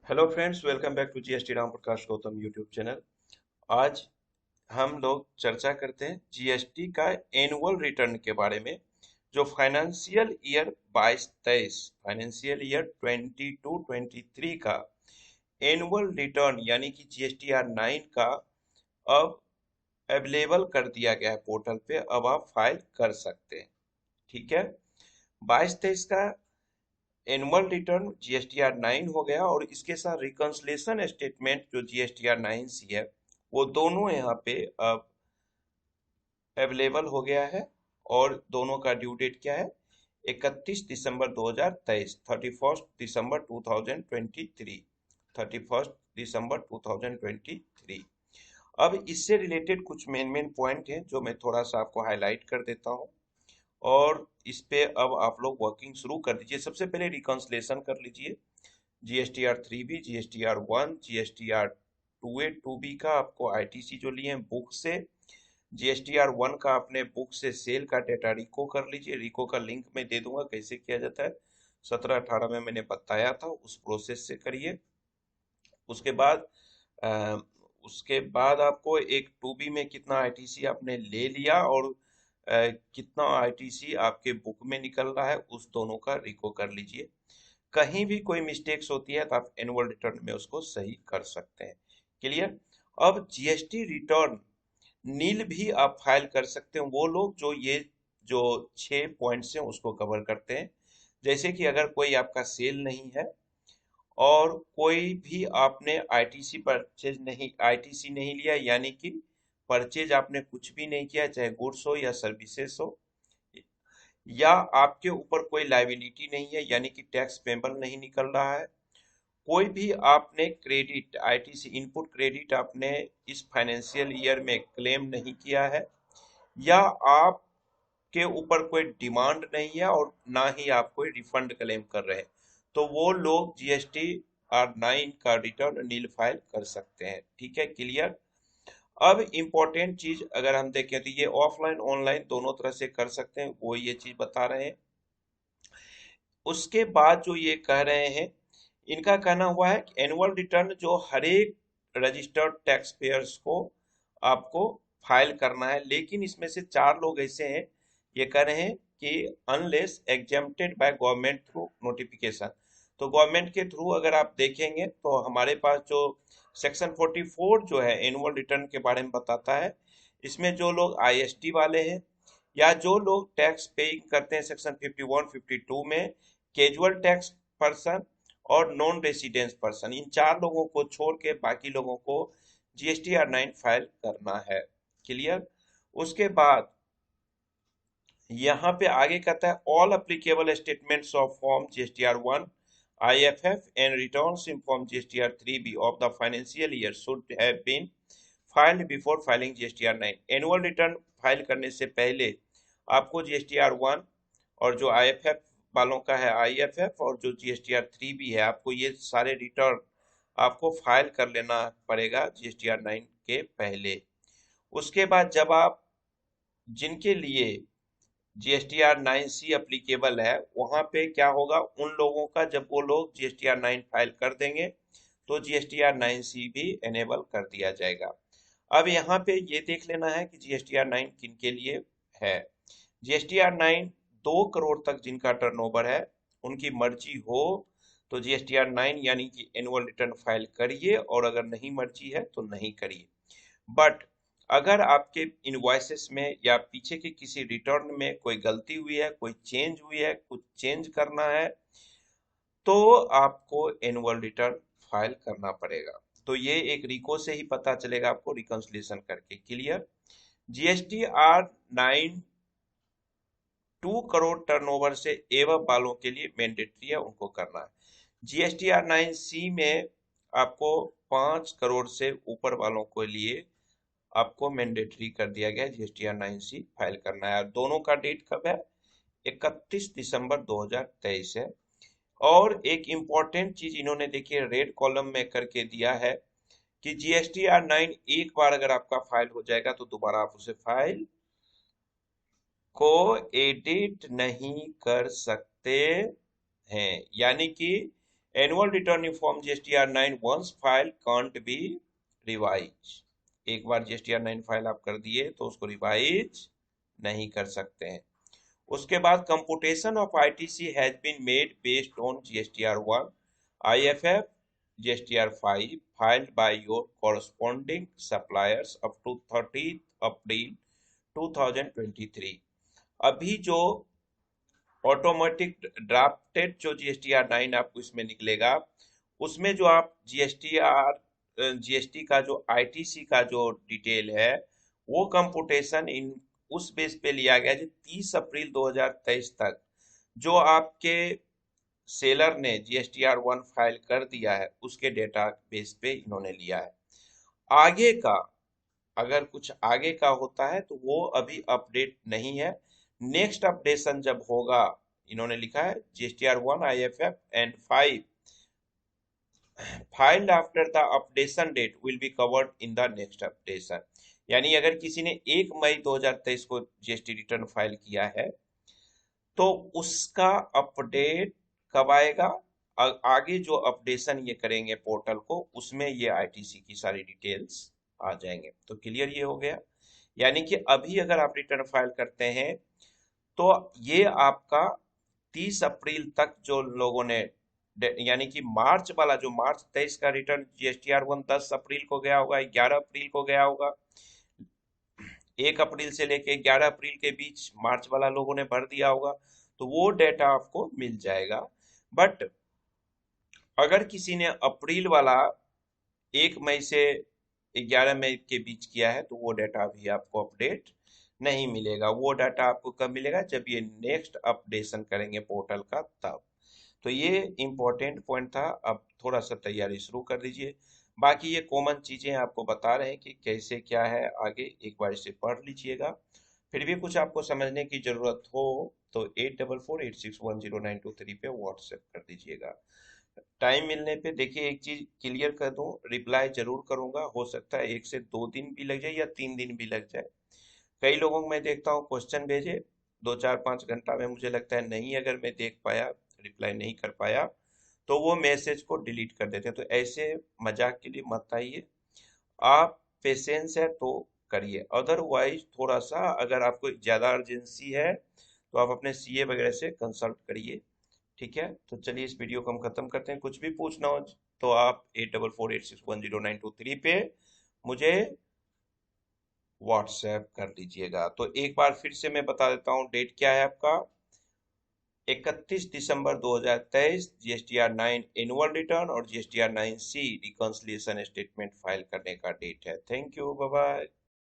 Hello friends, welcome back to GST Ram Prakash Gautam YouTube channel. आज हम लोग चर्चा करते हैं जीएसटी का एनुअल रिटर्न के बारे में, जो फाइनेंशियल ईयर 22-23 फाइनेंशियल ईयर 22-23 का एनुअल रिटर्न यानी कि जीएसटीआर 9 का अब अवेलेबल कर दिया गया है पोर्टल पे। अब आप फाइल कर सकते हैं। ठीक है। 22-23 का एनुअल रिटर्न जीएसटीआर 9 हो गया और इसके साथ रिकंसलेशन स्टेटमेंट जो जीएसटीआर 9 सी है, वो दोनों यहाँ पे अब अवेलेबल हो गया है। और दोनों का ड्यू डेट क्या है? 31 दिसंबर 2023, 31 दिसंबर 2023। अब इससे रिलेटेड कुछ मेन मेन पॉइंट हैं जो मैं थोड़ा सा आपको हाईलाइट कर देता हूँ, और इस पे अब आप लोग वर्किंग शुरू कर दीजिए। सबसे पहले रिकंसलेशन कर लीजिए। GSTR 3 B, GSTR 1, GSTR 2A 2B का आपको आईटीसी जो लिए हैं बुक से, जीएसटीआर 1 का आपने बुक से सेल का डेटा रिको कर लीजिए। रिको का लिंक मैं दे दूंगा कैसे किया जाता है, 17-18 में मैंने बताया था, उस प्रोसेस से करिए। उसके बाद अ, उसके बाद आपको एक 2B में कितना आईटीसी आपने ले लिया और कितना आईटीसी आपके बुक में निकल रहा है, उस दोनों का रिको कर लीजिए। कहीं भी कोई मिस्टेक्स होती है तो आप एनुअल रिटर्न में उसको सही कर सकते हैं। क्लियर। अब जीएसटी रिटर्न नील भी आप फाइल कर सकते हैं। वो लोग जो 6 पॉइंट्स हैं उसको कवर करते हैं। जैसे कि अगर कोई आपका सेल नहीं है और कोई भी आपने आईटीसी नहीं लिया, यानी कि परचेज आपने कुछ भी नहीं किया, चाहे गुड्स हो या सर्विसेज हो, या आपके ऊपर कोई लायबिलिटी नहीं है यानी कि टैक्स पेबल नहीं निकल रहा है, कोई भी आपने क्रेडिट आईटीसी इनपुट क्रेडिट आपने इस फाइनेंशियल ईयर में क्लेम नहीं किया है, या आपके ऊपर कोई डिमांड नहीं है और ना ही आप कोई रिफंड क्लेम कर रहे हैं, तो वो लोग जीएसटीआर 9 का रिटर्न नील फाइल कर सकते हैं। ठीक है। क्लियर। अब इम्पोर्टेंट चीज अगर हम देखें तो ये ऑफलाइन ऑनलाइन दोनों तरह से कर सकते हैं, वो ये चीज बता रहे हैं। उसके बाद जो ये कह रहे हैं, इनका कहना हुआ है कि एनुअल रिटर्न जो हर एक रजिस्टर्ड टैक्स पेयर्स को आपको फाइल करना है, लेकिन इसमें से 4 लोग ऐसे हैं, ये कह रहे हैं कि unless exempted by government through notification. तो गवर्नमेंट के थ्रू अगर आप देखेंगे तो हमारे पास जो सेक्शन 44 जो है एनुअल रिटर्न के बारे में बताता है, इसमें जो लोग आईएसटी वाले हैं या जो लोग टैक्स पेइंग करते हैं सेक्शन 51-52 में, कैजुअल टैक्स पर्सन और नॉन रेसिडेंस पर्सन, इन 4 लोगों को छोड़ के बाकी लोगों को जीएसटीआर 9 फाइल करना है। क्लियर। उसके बाद यहाँ पे आगे कहता है all applicable statements of form GSTR 1 IFF and returns in form GSTR 3B of the financial year should have been filed before filing GSTR 9। Annual return file करने से पहले आपको जीएसटीआर 1 और जो आईएफएफ वालों का है आईएफएफ और जो जीएसटीआर 3B है, आपको ये सारे रिटर्न आपको फाइल कर लेना पड़ेगा जीएसटीआर 9 के पहले। उसके बाद जब आप जिनके लिए जीएसटीआर 9 सी अप्लीकेबल है, वहां पे क्या होगा, उन लोगों का जब वो लोग जीएसटीआर 9 फाइल कर देंगे तो जीएसटीआर 9 सी भी एनेबल कर दिया जाएगा। अब यहाँ पे ये देख लेना है कि जीएसटीआर 9 किन के लिए है। जीएसटीआर 9 2 करोड़ तक जिनका टर्नओवर है, उनकी मर्जी हो तो जीएसटीआर 9 यानी कि एनुअल रिटर्न फाइल करिए, और अगर नहीं मर्जी है तो नहीं करिए। बट अगर आपके इनवॉइसेस में या पीछे के किसी रिटर्न में कोई गलती हुई है, कोई चेंज हुई है, कुछ चेंज करना है, तो आपको एनुअल रिटर्न फाइल करना पड़ेगा। तो ये एक रिको से ही पता चलेगा आपको रिकंसिलिएशन करके। क्लियर। जीएसटीआर 9 2 करोड़ टर्नओवर से एवं वालों के लिए मैंडेटरी है, उनको करना है। जीएसटीआर 9 सी में आपको 5 करोड़ से ऊपर वालों के लिए आपको मैंडेटरी कर दिया गया है, जीएसटीआर 9 सी फाइल करना है। दोनों का डेट कब है? 31 दिसंबर 2023 है। और एक इम्पॉर्टेंट चीज इन्होंने देखिए रेड कॉलम में करके दिया है कि जीएसटीआर 9 एक बार अगर आपका फाइल हो जाएगा तो दोबारा आप उसे फाइल को एडिट नहीं कर सकते हैं। यानी कि annual return in form GSTR 9 once file can't be revise. एक बार जीएसटीआर 9 फाइल आप कर दिए तो उसको रिवाइज नहीं कर सकते हैं। उसके बाद computation of ITC has been made based on GSTR 1 IFF GSTR 5 filed by your corresponding suppliers up to 30 April 2023। अभी जो ऑटोमेटिक ड्राफ्टेड जो जीएसटीआर 9 आपको इसमें निकलेगा, उसमें जो आप जीएसटी का जो आईटीसी का जो डिटेल है, वो कंप्यूटेशन इन उस बेस पे लिया गया जो 30 अप्रैल 2023 तक जो आपके सेलर ने जीएसटीआर 1 फाइल कर दिया है, उसके डेटा बेस पे इन्होंने लिया है। आगे का अगर कुछ आगे का होता है तो वो अभी अपडेट नहीं है। नेक्स्ट अपडेशन जब होगा, इन्होंने लिखा है GSTR 1 IFF and 5 filed after the updation date will be covered in the next updation. यानी अगर किसी ने 1 मई 2023 को जीएसटी रिटर्न फाइल किया है तो उसका अपडेट कब आएगा? आगे जो अपडेशन ये करेंगे पोर्टल को, उसमें ये आईटीसी की सारी डिटेल्स आ जाएंगे। तो क्लियर ये हो गया। यानी कि अभी अगर आप रिटर्न फाइल करते हैं तो ये आपका 30 अप्रैल तक जो लोगों ने यानी कि मार्च वाला जो मार्च 23 का रिटर्न जीएसटीआर 1 10 अप्रैल को गया होगा, 11 अप्रैल को गया होगा, 1 अप्रैल से लेके 11 अप्रैल के बीच मार्च वाला लोगों ने भर दिया होगा, तो वो डेटा आपको मिल जाएगा। बट अगर किसी ने अप्रैल वाला 1 मई से 11 मई के बीच किया है तो वो डाटा अभी आपको अपडेट नहीं मिलेगा। वो डाटा आपको कब मिलेगा? जब ये नेक्स्ट अपडेशन करेंगे पोर्टल का तब। तो ये इम्पोर्टेंट पॉइंट था। अब थोड़ा सा तैयारी शुरू कर दीजिए। बाकी ये कॉमन चीजें आपको बता रहे हैं कि कैसे क्या है, आगे एक बार इसे पढ़ लीजिएगा। फिर भी कुछ आपको समझने की जरूरत हो तो 8448610923 पे व्हाट्सएप कर दीजिएगा। टाइम मिलने पे देखिए, एक चीज क्लियर कर दूं, रिप्लाई जरूर करूंगा। हो सकता है 1 से 2 दिन भी लग जाए या 3 दिन भी लग जाए। कई लोगों को मैं देखता हूँ क्वेश्चन भेजे 2 4 5 घंटा में, मुझे लगता है नहीं, अगर मैं देख पाया, रिप्लाई नहीं कर पाया, तो वो मैसेज को डिलीट कर देते हैं। तो ऐसे मजाक के लिए मत आइए। आप पेशेंस है तो करिए, अदरवाइज थोड़ा सा अगर आपको ज्यादा अर्जेंसी है तो आप अपने सीए वगैरह से कंसल्ट करिए। ठीक है, तो चलिए इस वीडियो को हम खत्म करते हैं। कुछ भी पूछना हो तो आप 8448610923 पे मुझे व्हाट्सएप कर दीजिएगा। तो एक बार फिर से मैं बता देता हूँ, डेट क्या है आपका? 31 दिसंबर 2023 जीएसटीआर 9 एनुअल रिटर्न और GSTR 9 C reconciliation statement file करने का डेट है। Thank you, bye bye.